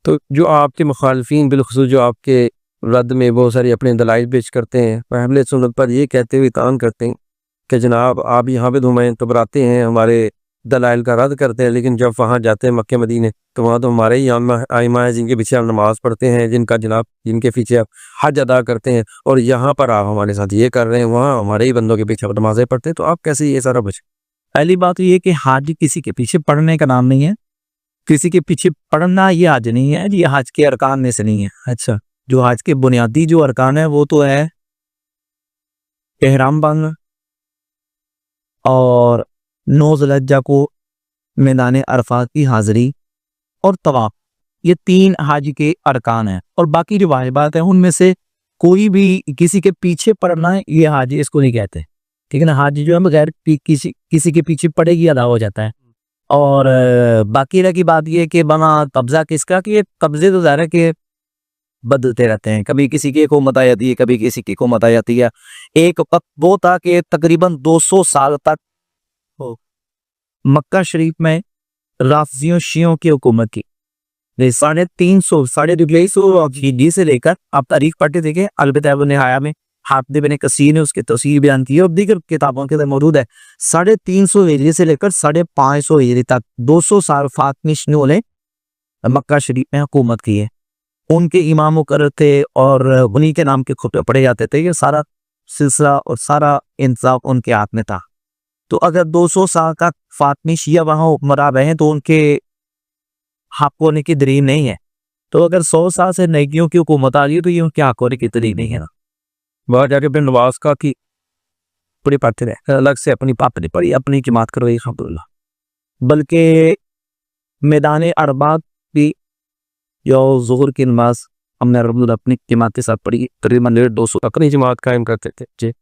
तो जो आपके मुखालफीन बिलखुसूस जो आपके रद्द में बहुत सारी अपने दलाइल पेश करते हैं, वह अहले सुन्नत पर ये कहते हुए तान करते हैं कि जनाब आप यहाँ पे धुमाएँ घबराते हैं, हमारे दलाइल का रद्द करते हैं, लेकिन जब वहाँ जाते हैं मक्के मदीने तो वहाँ तो हमारे ही आइमा हैं जिनके पीछे आप नमाज़ पढ़ते हैं, जिनके पीछे आप हज अदा करते हैं, और यहाँ पर आप हमारे साथ ये कर रहे हैं, वहाँ हमारे ही बंदों के पीछे आप नमाज़ें पढ़ते हैं, तो आप कैसे ये सारा कुछ। पहली बात तो ये कि हज किसी के पीछे पढ़ने का नाम नहीं है, किसी के पीछे पढ़ना ये हज नहीं है, ये हज के अरकान में से नहीं है। अच्छा, जो हज के बुनियादी जो अरकान है वो तो है एहराम बांधना और 9 ज़िलहज्जा को मैदान अरफात की हाज़िरी और तवाफ, ये 3 हज के अरकान हैं। और बाकी जो वाजिबात हैं उनमें से कोई भी किसी के पीछे पढ़ना है ये हज इसको नहीं कहते, ठीक है ना। हज जो है बगैर किसी के पीछे पड़े ही अदा हो जाता है। और बाकी रह की बात ये कि बना कब्जा किसका, कि ये कब्जे तो ज़ाहिर है कि बदलते रहते हैं, कभी किसी की हुकूमत आ जाती है, कभी किसी की हुकूमत आ जाती है। एक वक्त वो था कि तकरीबन 200 साल तक मक्का शरीफ में राफजियों शियों की हुकूमत की। 350 हिजरी से लेकर आप तारीख पढ़ते देखें, अलबत्ता इब्न निहाया में हाफिज़ इब्न कसीर ने उसकी तफसीर बयान की है और दीगर किताबों के अंदर मौजूद है। 350 हिजरी से लेकर 550 हिजरी तक 200 साल फातमियों ने मक्का शरीफ में हुकूमत की है। उनके इमाम मुकर्रर थे और उन्हीं के नाम के खुतबे पढ़े जाते थे। ये सारा सिलसिला और सारा इंतजाम उनके हाथ में था। तो अगर 200 साल तक फातमी शिया वहाँ हुक्मरान रहे तो उनके हक होने की दलील नहीं है। तो अगर 100 साल से नैगियों की हुकूमत आ रही है तो ये उनके हक होने की दलील नहीं है ना। बाहर जाके अपने नवाज का की पूरी पढ़ते रहे, अलग से अपनी पाप नहीं पढ़ी, अपनी जमात करो अल्हम्दुलिल्लाह। बल्कि मैदान अरबात भी जो ज़ुहर की नमाज हमने अपनी जमात के साथ पढ़ी, तकरीबन 150 अपनी जमात कायम करते थे जी।